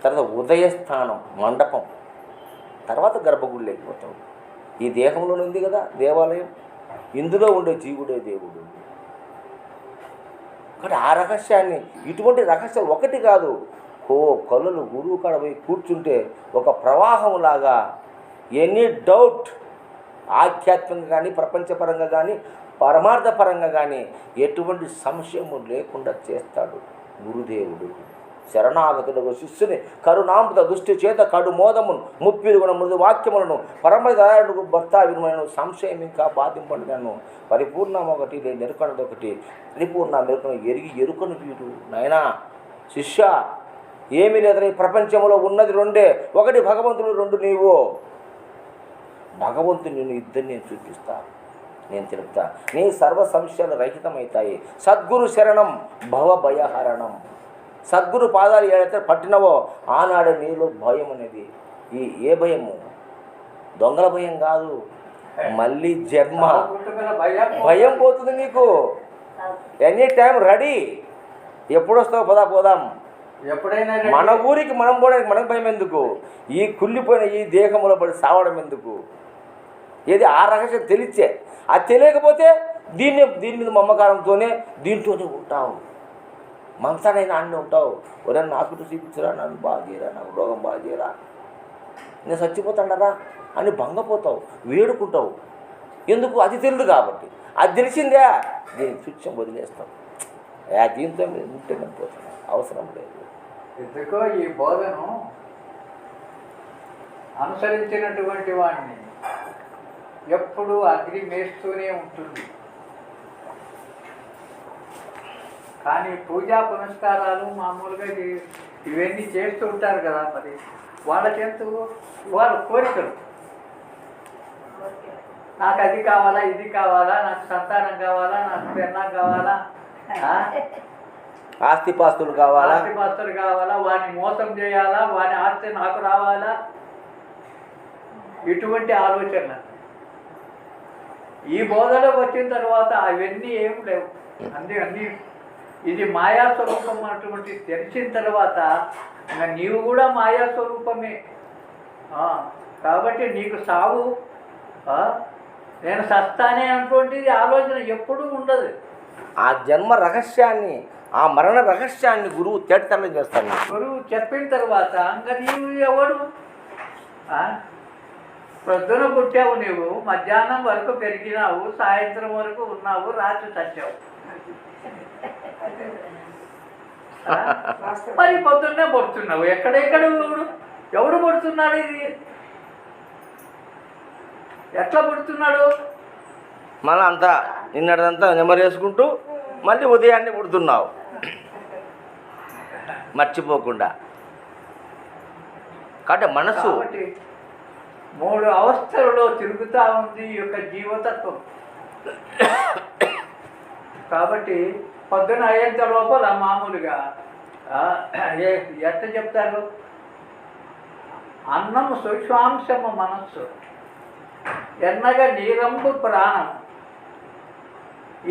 తర్వాత ఉదయస్థానం మండపం, తర్వాత గర్భగుడి లేకపోతాం. ఈ దేహంలోనే ఉంది కదా దేవాలయం, ఇందులో ఉండే జీవుడే దేవుడు. కానీ ఆ రహస్యాన్ని, ఇటువంటి రహస్యం ఒకటి కాదు, కళ్ళు గురువు కాడ పోయి కూర్చుంటే ఒక ప్రవాహంలాగా ఎనీ డౌట్ ఆధ్యాత్మికంగా కానీ ప్రపంచపరంగా కానీ పరమార్థపరంగా కానీ ఎటువంటి సంశయము లేకుండా చేస్తాడు గురుదేవుడు. శరణాగతులకు శిష్యుని కరుణాంబుత దృష్టి చేత కడు మోదమును ముప్పిరుగుణ మృదు వాక్యములను పరమదారుడుకు భర్త వినుమను సంశయం ఇంకా బాధింపడను. పరిపూర్ణం ఒకటి, నెరుకనది ఒకటి. పరిపూర్ణ మెరుకను ఎరిగి ఎరుకను వీడు. నాయనా శిష్య, ఏమీ లేదని ప్రపంచంలో ఉన్నది రెండే, ఒకటి భగవంతుడు, రెండు నీవు. భగవంతుని నేను ఇద్దరిని నేను చూపిస్తా, నేను తెలుపుతా. నీ సర్వ సమస్యలు రహితమవుతాయి. సద్గురు శరణం భవభయహరణం. సద్గురు పాదాలు ఏదైతే పట్టినవో ఆనాడే నీలో భయం అనేది, ఏ భయము? దొంగల భయం కాదు, మళ్ళీ జన్మ భయం పోతుంది నీకు. Any time ready. ఎప్పుడు వస్తావు? పోదాం. ఎప్పుడైనా మన ఊరికి మనం పోవడానికి మనకు భయం ఎందుకు? ఈ కుళ్ళిపోయిన ఈ దేహంలో పడి సావడం ఎందుకు? ఏది ఆ రహస్యం తెలిసే. అది తెలియకపోతే దీని మీద మమ్మకారంతోనే దీంట్లోనే ఉంటావు. మనసానైనా అన్నీ ఉంటావు. ఎవరైనా హాస్పిటల్ చూపించరా, నన్ను బాగా చేయరా, నాకు రోగం బాగా చేయరా, నేను చచ్చిపోతాడరా అని భంగపోతావు, వేడుకుంటావు. ఎందుకు? అది తెలియదు కాబట్టి. అది తెలిసిందే దీనికి శిక్షం వదిలేస్తాం. దీంతో మీరు ఉంటే పోతాం, అవసరం లేదు. ఎందుకో ఈ బోధను అనుసరించినటువంటి వాడిని ఎప్పుడు అగ్ని మేస్తూనే ఉంటుంది. కానీ పూజా పునస్కారాలు మామూలుగా ఇవన్నీ చేస్తూ ఉంటారు కదా, మరి వాళ్ళకెందుకు వాళ్ళ కోరికలు. నాకు అది కావాలా, ఇది కావాలా, నాకు సంతానం కావాలా, నాకు పెళ్ళం కావాలా, ఆస్తిపాస్తులు కావాలా, ఆస్తిపాస్తులు కావాలా, వాడిని మోసం చేయాలా, వాని ఆస్తి నాకు రావాలా, ఇటువంటి ఆలోచన. ఈ బోధలోకి వచ్చిన తర్వాత అవన్నీ ఏం లేవు. అన్నీ ఇది మాయా స్వరూపం అటువంటి తెలిసిన తర్వాత ఇంకా నీవు కూడా మాయా స్వరూపమే. కాబట్టి నీకు సావు, నేను సస్తానే అటువంటిది ఆలోచన ఎప్పుడూ ఉండదు. ఆ జన్మ రహస్యాన్ని, ఆ మరణ రహస్యాన్ని గురువు తేటతెల్లం చేస్తాడు. గురువు చెప్పిన తర్వాత ఇంకా నీవు ఎవడు? ప్రొద్దున పుట్టావు నీవు, మధ్యాహ్నం వరకు పెరిగినావు, సాయంత్రం వరకు ఉన్నావు, రాత్రి చచ్చావు. మరి పొద్దున్నే పడుతున్నావు. ఎక్కడెక్కడ ఎవడు పడుతున్నాడు? ఇది ఎట్లా పుడుతున్నాడు? మళ్ళీ అంతా నిన్నటిదంతా నెమరేసుకుంటూ మళ్ళీ ఉదయాన్నే పుడుతున్నావు మర్చిపోకుండా. కాబట్టి మనసు కాబట్టి 3 అవస్థలలో తిరుగుతూ ఉంది ఈ యొక్క జీవతత్వం. కాబట్టి పొద్దున అయ్యేంత లోపల మామూలుగా ఎట్ట చెప్తారు? అన్నము సూక్ష్మాంశము మనస్సు, ఎన్నగా నీరంబు ప్రాణం,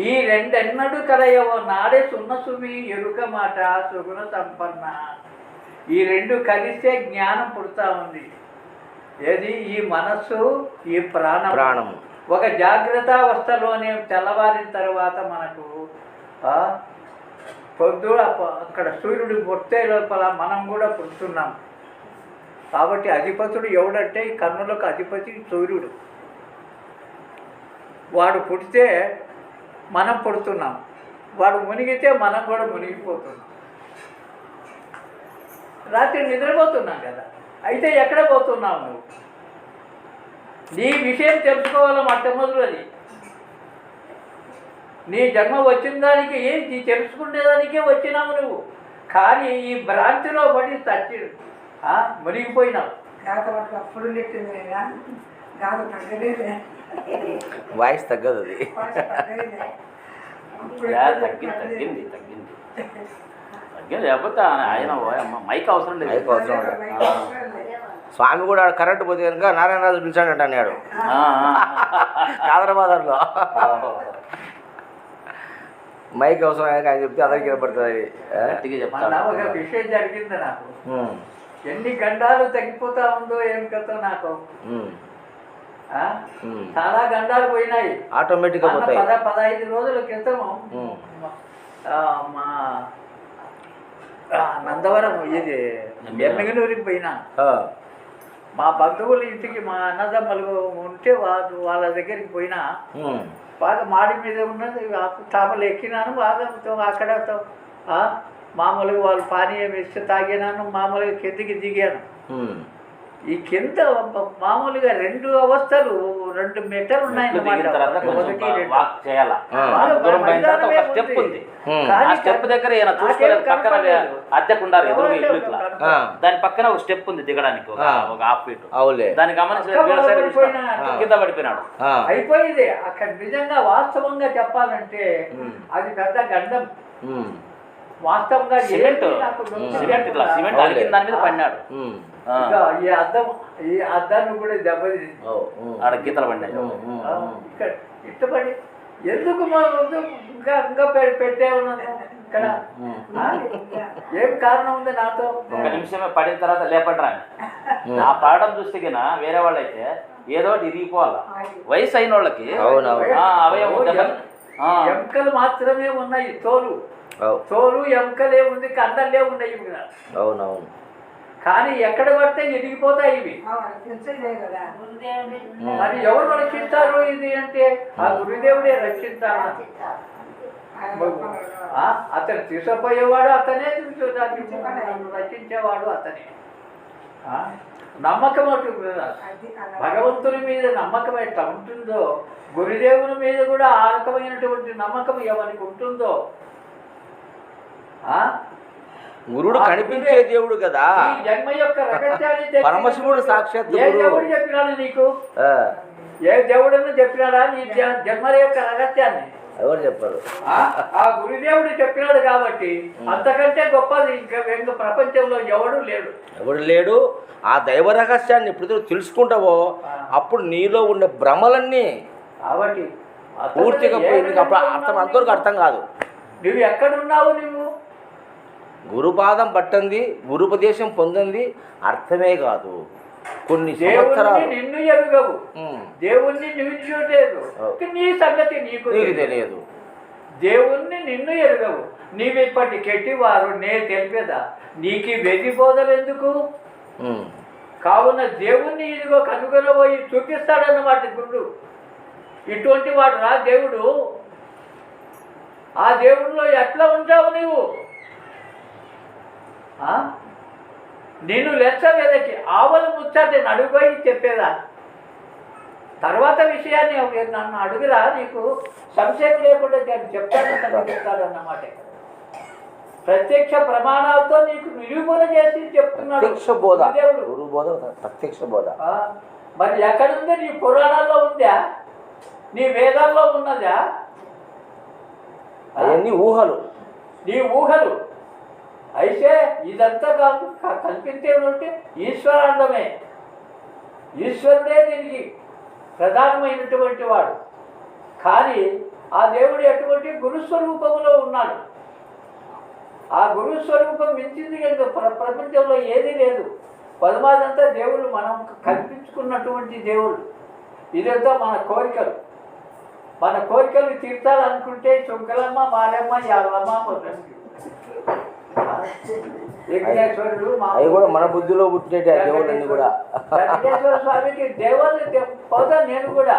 ఈ రెండెన్నడు కలయవో నాడే సున్నసుమి ఎరుక మాట సుగుణ సంపన్న. ఈ రెండు కలిసే జ్ఞానం పుడతా ఉంది. ఏది? ఈ మనస్సు, ఈ ప్రాణం. ఒక జాగ్రత్తావస్థలోనే తెల్లవారిన తర్వాత మనకు పొద్దున అక్కడ సూర్యుడు పుట్టే లోపల మనం కూడా పుడుతున్నాం. కాబట్టి అధిపతుడు ఎవడంటే ఈ కన్నులకు అధిపతి సూర్యుడు. వాడు పుడితే మనం పుడుతున్నాం, వాడు మునిగితే మనం కూడా మునిగిపోతున్నాం. రాత్రి నిద్రపోతున్నాం కదా, అయితే ఎక్కడ పోతున్నావు నువ్వు? నీ విషయం తెలుసుకోవాలి మొట్టమొదటిది. నీ జన్మ వచ్చిన దానికి నీ తెలుసుకునేదానికే వచ్చినావు నువ్వు. కానీ ఈ భ్రాంతిలో పడి చచ్చి మునిగిపోయినావు. వాయిస్ తగ్గదు, అది తగ్గింది. లేకపోతే ఆయన మైక్ అవసరం లేదు. మైక్ అవసరం లేదు. స్వామి కూడా కరెంటు పోతే కనుక నారాయణరాజు పిలిచాడంట అన్నాడు కాదరాబాదర్లో. మైక్ అవసరం ఆయన చెప్తే అందరికి వినపడుతుంది. ఒక విషయం జరిగింది నాకు. ఎన్ని గండాలు తగ్గిపోతా ఉందో ఏం కథో నాకు. చాలా గండాలు పోయినాయి ఆటోమేటిక్గా. 15 రోజుల క్రితం మా నందవరం ఇది ఎమ్మెగనూరికి పోయినా. మా బంధువుల ఇంటికి మా అన్నదమ్మలు ఉంటే వాళ్ళ దగ్గరికి పోయినా. బాగా మాడి మీద ఉన్నది, తాపలు ఎక్కినాను. బాగా అక్కడ మామూలుగా వాళ్ళు పానీయం ఇస్తే తాగినాను. మామూలుగా కిందికి దిగాను. ఈ కింద మామూలుగా 2 అవస్థలు, 2 మెటలు ఉన్నాయన్నమాట. దాని పక్కన ఒక స్టెప్ ఉంది దిగడానికి, ఒక హాఫ్ ఫీట్. దాన్ని గమనించిన కింద పడిపోయినాడు. అయిపోయింది అక్కడ. నిజంగా వాస్తవంగా చెప్పాలంటే అది పెద్ద గండం. వాస్తవంగా సిమెంట్ అలికిన దాని మీద పడినాడు. ఈ అద్దాన్ని కూడా దెబ్బతింది. ఆడ గీతలు పడినాయి. ఇక్కడ ఇష్టపడి ఎందుకు ఇంకా పెట్టే ఉన్నాను ఇక్కడ? ఏం కారణం ఉంది నాతో? ఒక నిమిషమే పడిన తర్వాత లేపడరా. ఆ పడడం చూస్తే గినా వేరే వాళ్ళు అయితే ఏదో ఇరిగిపోవాలి. వయసు అయిన వాళ్ళకి ఎముకలు మాత్రమే ఉన్నాయి. తోలు ఎముకలే ఉంది, కండలే ఉన్నాయి. అవునవును. కానీ ఎక్కడ పడితే ఎదిగిపోతాయి ఇవి. మరి ఎవరు రక్షిస్తారు ఇది అంటే ఆ గురుదేవుడే రక్షిస్తాడు. అతను తీసుకుపోయేవాడు అతనే, రక్షించేవాడు అతనే. నమ్మకం అటు భగవంతుని మీద నమ్మకం ఎట్లా ఉంటుందో, గురుదేవుని మీద కూడా ఆ రకమైనటువంటి నమ్మకం ఎవరికి ఉంటుందో గురుడు కనిపించే దేవుడు కదా. ఈ జన్మ యొక్క రహస్యాన్ని చెప్పిన పరమశివుడు సాక్షాత్తు ఏ గురువు. దేవుడు చెప్పినాడు నీకు? ఆ, ఏ దేవుడని చెప్పినాడా నీ జన్మ యొక్క రహస్యాన్ని? ఎవరు చెప్పారు? ఆ గురుదేవుడు చెప్పినాడు కాబట్టి అంతకంటే గొప్పది ఇంకా ప్రపంచంలో ఎవడు లేడు. ఆ దైవ రహస్యాన్ని ఎప్పుడు తెలుసుకుంటావో అప్పుడు నీలో ఉండే భ్రమలన్నీ కాబట్టి పూర్తిగా పోయి అప్పుడు అంతవరకు అర్థం కాదు. నువ్వు ఎక్కడున్నావు? నువ్వు గురుపాదం పట్టింది, గురుపదేశం పొందింది అర్థమే కాదు. కొన్ని దేవుణ్ణి సంవత్సరాలు నిన్ను ఎరుగవు, దేవుణ్ణి నువ్వు చూడలేదు, నీ సంగతి నీకు తెలియదు. దేవుణ్ణి నిన్ను ఎరుగవు, నీవిప్పటి కెట్టివారు నే తెలిపేదా నీకు వెది బోధలు ఎందుకు? కావున దేవుణ్ణి ఇదిగో కనుగొనబోయి చూపిస్తాడన్నమాట గురుడు. ఇటువంటి వాడు రా దేవుడు. ఆ దేవుడిలో ఎట్లా ఉంటావు నువ్వు? నేను లెక్క వెదకి ఆవలు ముచ్చటి అడుగుపోయి చెప్పేదా? తర్వాత విషయాన్ని నన్ను అడుగురా, నీకు సంశయం లేకుండా చెప్తాడన్నమాట. ప్రత్యక్ష ప్రమాణాలతో నీకు నిరూపణ చేసి చెప్తున్నాడు దేవుడు. ప్రత్యక్ష బోధ మరి ఎక్కడుంది? నీ పురాణాల్లో ఉందా? నీ వేదాల్లో ఉన్నదా? అవన్నీ ఊహలు. నీ ఊహలు అయితే ఇదంతా కాదు, కల్పించేటువంటి ఈశ్వరాండమే. ఈశ్వరుడే దీనికి ప్రధానమైనటువంటి వాడు. కానీ ఆ దేవుడు ఎటువంటి గురుస్వరూపంలో ఉన్నాడు. ఆ గురుస్వరూపం మించింది కనుక ప్రపంచంలో ఏదీ లేదు. పదమాదంతా దేవుడు మనం కల్పించుకున్నటువంటి దేవుడు. ఇదంతా మన కోరికలు. మన కోరికలు తీర్చాలనుకుంటే శుంకలమ్మ, మారమ్మ, యాదమ్మ, విఘ్నేశ్వరుడు, అవి కూడా మన బుద్ధిలో పుట్టిన దేవుళ్ళని కూడా. వెంకటేశ్వర స్వామికి దేవుళ్ళు పోతా నేను కూడా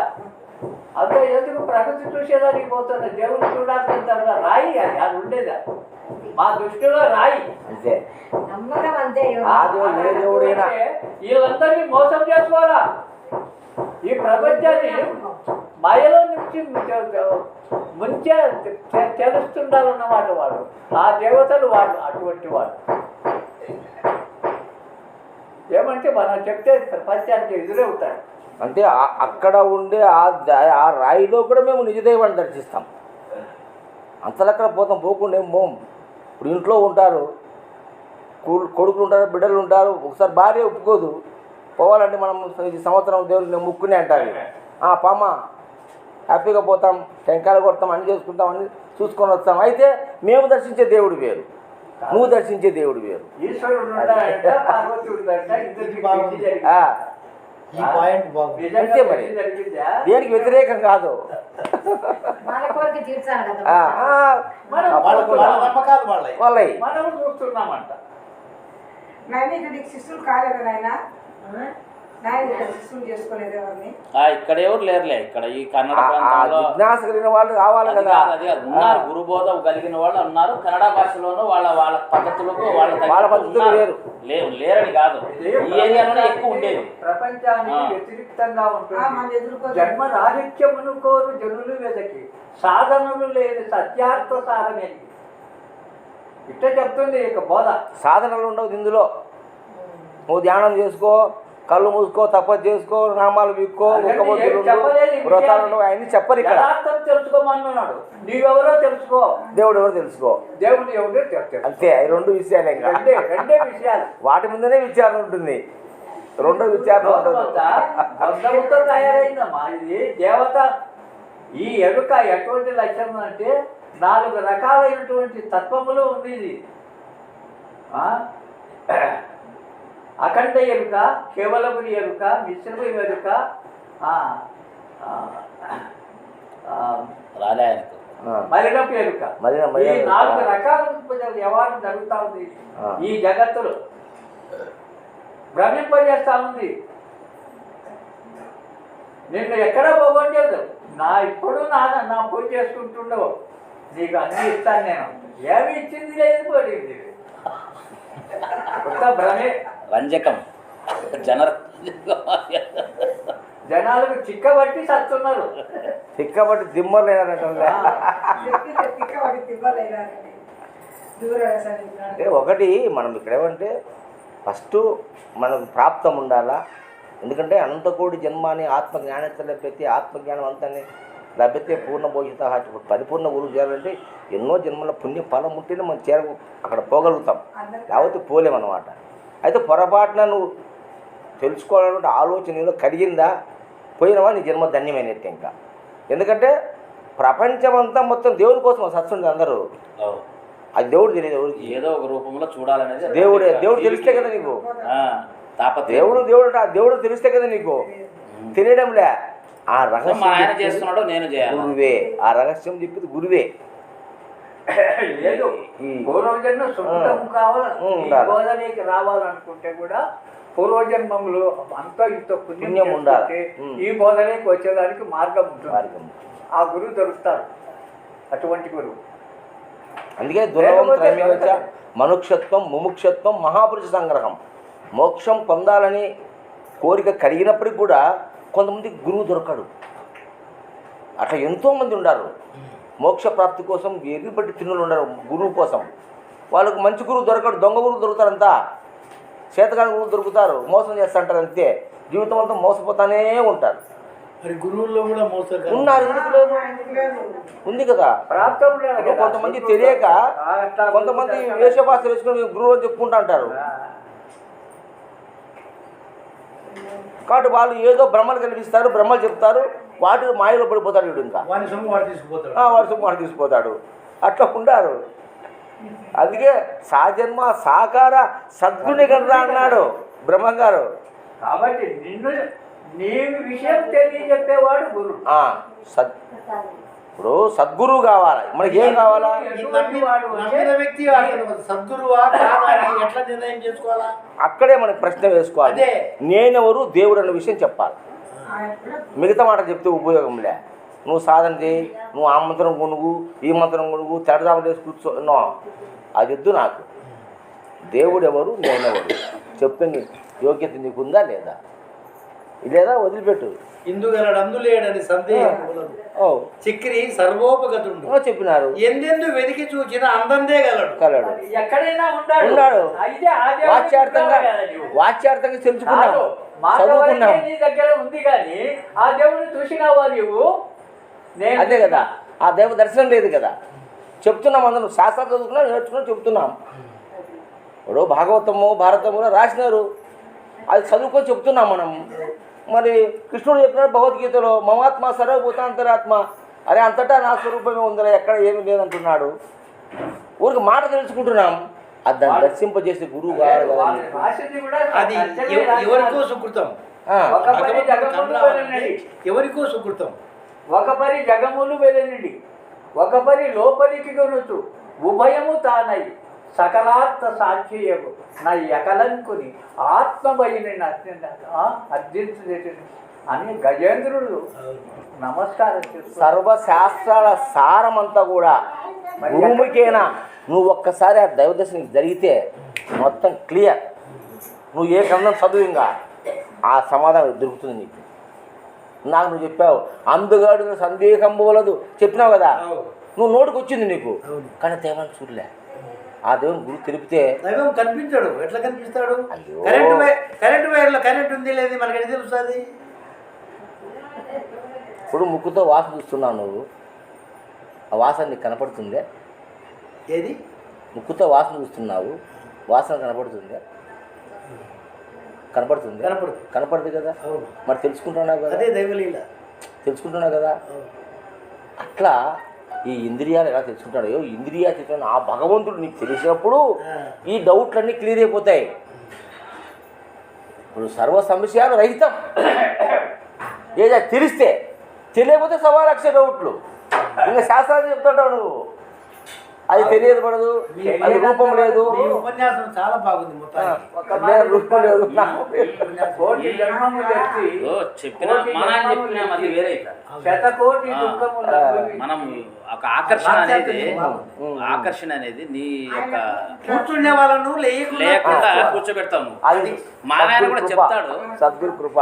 అంత ఎందుకు ప్రకృతి చూసేదానికి పోతున్నా. దేవుడు చూడాల్సిన రాయి అది ఉండేదా మా దృష్టిలో రాయి అంతే. వీళ్ళందరినీ మోసం చేసుకోవాలా? ఈ ప్రపంచాన్ని మాయలో నుంచి ముంచే తెలుస్తుండాలన్నమాట వాడు. ఆ దేవతలు వాడు అటువంటి వాడు. ఏమంటే మనం చెప్తే ప్రపంచానికి ఎదురవుతాడు. అంటే అక్కడ ఉండే ఆ రాయిలో కూడా మేము నిజదైవాన్ని దర్శిస్తాం. అంతలక్కడ పోకుండా ఏం పోం. ఇప్పుడు ఇంట్లో ఉంటారు, కొడుకులు ఉంటారు, బిడ్డలు ఉంటారు. ఒకసారి భార్య ఒప్పుకోదు, పోవాలంటే మనం ఈ సంవత్సరం దేవుడికి ముక్కునే అంటారు. పామ హ్యాపీగా పోతాం, టెంకాయలు కొడతాం, అన్ని చేసుకుంటాం, అన్ని చూసుకొని వస్తాం. అయితే మేము దర్శించే దేవుడు వేరు, నువ్వు దర్శించే దేవుడు వేరు. అంతే మరి, దేనికి వ్యతిరేకం కాదు. వాళ్ళవి చూస్తున్నామంట. శిష్యులు కాలేదు నాయన, శిష్యులు చేసుకోలేదు ఎవరిని. ఇక్కడ ఎవరు లేరులే. ఇక్కడ ఈ కన్నడ ప్రాంతంలో జిజ్ఞాస కలిగిన వాళ్ళు కావాలి కదా. అది ఉన్నారు, గురుబోధ కలిగిన వాళ్ళు ఉన్నారు. కన్నడ భాషలోనూ వాళ్ళ పద్ధతులకు వాళ్ళ పద్ధతులు లేరని కాదు, ఈ ఏరియాలోనే ఎక్కువ ఉండేది. ప్రపంచానికి వ్యతిరేక్తంగా ఉంటుంది. జన్మ రాహిత్యమును కోరు జనులు వెదకి సాధనలు లేని సత్యార్థ సాధనేది ఇట్ట చెప్తుంది. ఇక బోధ సాధనలు ఉండవు ఇందులో. నువ్వు ధ్యానం చేసుకో, కళ్ళు మూసుకో, తపస్సు చేసుకో, నామాలు వీక్కో, వ్రతాలు అవన్నీ చెప్పరు ఇక్కడ. తెలుసుకోమన్నాడు. నీవెవరో తెలుసుకో, దేవుడు ఎవరో తెలుసుకో. దేవుడు ఎవరో తెలుసుకో. అంతే. అవి రెండు విషయాలే, రెండే విషయాలు. వాటి ముందనే విచారణ ఉంటుంది, రెండో విచారణ ఉంటుంది. తయారైందమ్మా ఇది దేవత. ఈ ఎరుక ఎటువంటి లక్షణం అంటే 4 రకాలైనటువంటి తత్వములు ఉంది ఇది. అఖండ ఎరుక, కేవలముని ఎరుక, మిశ్రమ ఎరుక, మలినపు ఎరుక. ఈ 4 రకాల వ్యవహారం జరుగుతూ ఉంది ఈ జగత్తులో. భ్రమింపజేస్తా ఉంది. నిన్ను ఎక్కడ పోగొట్టేది. ఇప్పుడు నా పూజ చేసుకుంటుండవు, నీకు అన్నీ ఇస్తాను నేను. ఏమి ఇచ్చింది లేదు, పడింది కొత్త భ్రమే. రంజకం జనాలకు చిక్కబట్టి చస్తున్నారు. చిక్కబట్టి దిమ్మలేదంటే దూరదర్శన్ అంటే ఒకటి మనం ఇక్కడ ఏమంటే ఫస్ట్ మనకు ప్రాప్తం ఉండాలా. ఎందుకంటే అనంతకోటి జన్మాని ఆత్మ జ్ఞానత లభ్యతే, ఆత్మజ్ఞానం అంతాన్ని లభ్యతే పూర్ణ భోజిత. పరిపూర్ణ గురువు చేయాలంటే ఎన్నో జన్మల పుణ్య ఫలం ఉంటేనే మనం అక్కడ పోగలుగుతాం, లేకపోతే పోలేమన్నమాట. అయితే పొరపాటున నువ్వు తెలుసుకోవాలన్నటువంటి ఆలోచనలో కలిగిందా, పోయినవా నీ జన్మ ధన్యమైనట్టే. ఇంకా ఎందుకంటే ప్రపంచమంతా మొత్తం దేవుడి కోసం సత్సండి అందరూ. అది దేవుడు తెలియదు ఎవరికి, ఏదో ఒక రూపంలో చూడాలనేది దేవుడు తెలిస్తే కదా నీకు. దేవుడు తెలిస్తే కదా నీకు. తెలియడంలే ఆ రహస్యం చేస్తున్నాడో నేను చేయాలి గురువే. ఆ రహస్యం చెప్పింది గురువే. లేదు పూర్వజన్మ సుఖం కావాలి రావాలనుకుంటే కూడా పూర్వజన్మంలో అంతా ఇంత పుణ్యం ఉండాలి. ఈ బోధనకి వచ్చేదానికి మార్గం ఉంటుంది. ఆ గురువు దొరుకుతారు, అటువంటి గురువు. అందుకే దుర్లభం త్రైమిక మనుక్షత్వం ముముక్షత్వం మహాపురుష సంగ్రహం. మోక్షం పొందాలని కోరిక కలిగినప్పటికి కూడా కొంతమందికి గురువు దొరకడు. అట్లా ఎంతోమంది ఉన్నారు మోక్ష ప్రాప్తి కోసం ఎర్రిపట్టి తిన్నులు ఉండరు గురువు కోసం. వాళ్ళకు మంచి గురువు దొరకడు, దొంగ గురువు దొరుకుతారంతా, చేతకాని గురువు దొరుకుతారు, మోసం చేస్తుంటారు. అంతే, జీవితం అంతా మోసపోతానే ఉంటారు. గురువుల్లో కూడా మోసం ఉన్నారు, ఎందుకు లేదు, ఉంది కదా. కొంతమంది తెలియక కొంతమంది వేషభాష వేసుకుని గురువు అని చెప్పుకుంటా అంటారు. కాబట్టి వాళ్ళు ఏదో బ్రహ్మలు కనిపిస్తారు, బ్రహ్మలు చెప్తారు, వాటి మాయలో పడిపోతాడు వీడు. ఇంకా వాడి సొమ్ము వాడు తీసుకుపోతాడు. అట్లా ఉండారు. అందుకే సాజన్మ సాకార సద్గుణి కనరా అన్నాడు బ్రహ్మంగారు. కాబట్టి నిన్ను నీ విషయం తెలియజెప్పేవాడు గురువు. ఇప్పుడు సద్గురువు కావాలా, మనకి ఏం కావాలా? వ్యక్తి సద్గురువా ఎట్లా నిర్ణయం చేసుకోవాలా? అక్కడే మనకి ప్రశ్న వేసుకోవాలి. నేనెవరు, దేవుడు అన్న విషయం చెప్పాలి. మిగతా మాట చెప్తే ఉపయోగంలే. నువ్వు సాధన చేయి, నువ్వు ఆ మంత్రం కొనుగు, ఈ మంత్రం కొనుగు, తెడదామ చేసి కూర్చో, అది వద్దు నాకు. దేవుడు ఎవరు, నేనెవరు చెప్తే నీ యోగ్యత నీకుందా లేదా, లేదా వదిలిపెట్టు. ఇందుగలడు అందులేడని సందేహం చక్రి సర్వోపగతుడు చెప్పినారు. ఎందెందు వెతికి చూచిన అందందే కలడు. ఎక్కడైనా ఉన్నాడు. వాచ్యార్థంగా తెలుసుకున్నాడు, చదువుకున్నాం. దగ్గర ఉంది కానీ ఆ దేవుడిని చూసినావా నువ్వు? అదే కదా, ఆ దేవ దర్శనం లేదు కదా. చెప్తున్నాం, అందరూ శాస్త్రాలు చదువుకున్నాం, నేర్చుకున్నాం, చెప్తున్నాం. ఇప్పుడు భాగవతము భారతము రాసినారు, అది చదువుకొని చెప్తున్నాం మనం. మరి కృష్ణుడు చెప్పినాడు భగవద్గీతలో, మమాత్మ సర్వభూతాంతరాత్మ. అరే అంతటా నా స్వరూపమే ఉందిరా, ఎక్కడ ఏమీ లేదంటున్నాడు. ఊరికి మాట తెలుసుకుంటున్నాం, అది దాన్ని దర్శింపజేసే గురువు గారు. అది ఎవరికో సుకృతం, ఎవరికో సుకృతం. ఒకపరి జగములు వెలనిడి, ఒకపరి లోపలికి కొనుచు, ఉభయము తానై సకలార్థ సాక్షియము నా ఎకలంకుని ఆత్మభయని అర్జించు అని గజేంద్రుడు నమస్కారం చేస్తాడు. సర్వశాస్త్రాల సారమంతా కూడా భూమికేనా. నువ్వు ఒక్కసారి ఆ దైవదర్శనం జరిగితే మొత్తం క్లియర్. నువ్వు ఏ గ్రంథం చదువు ఇంకా ఆ సమాధానం దొరుకుతుంది నీకు. నాకు నువ్వు చెప్పావు అందుగాడు సందేహం పోలదు చెప్పినావు కదా, నువ్వు నోటికి వచ్చింది నీకు, కానీ దైవాన్ని చూడలే. ఆ దేవుని గురువు తెలిపితే దైవం కనిపించాడు. ఎట్లా కనిపిస్తాడు? కరెంటు వైర్లో కరెంట్ ఉంది లేదు మనకి ఎట్లా తెలుస్తుంది? ఇప్పుడు ముక్కుతో వాసన చూస్తున్నావు నువ్వు, ఆ వాసన నీకు కనపడుతుందే? ఏది? ముక్కుతో వాసన చూస్తున్నావు, వాసన కనపడుతుందే? కనపడుతుంది, కనపడుతుంది కదా. మరి తెలుసుకుంటున్నావు కదా, అదే దైవలీల. తెలుసుకుంటున్నావు కదా. అట్లా ఈ ఇంద్రియాలు ఎలా తెలుసుకుంటాడో, ఇంద్రియ చిత్రం ఆ భగవంతుడు నీకు తెలిసినప్పుడు ఈ డౌట్లన్నీ క్లియర్ అయిపోతాయి. ఇప్పుడు సర్వ సమస్యలు రహితం. ఏదో తెలిస్తే, తెలియకపోతే 1,00,000 డౌట్లు. ఇంకా శాస్త్రాలు చెప్తుంటావు నువ్వు, అది తెలియదు పడదు, అది రూపం లేదు. ఉపన్యాసం చాలా బాగుంది, రూపం లేదు. మనం ఒక ఆకర్షణ అనేది నీ యొక్క కూర్చునే వాళ్ళను లేకుండా కూర్చోబెడతాము. అది మా ఆయన కూడా చెప్తాడు, సద్గురు కృప.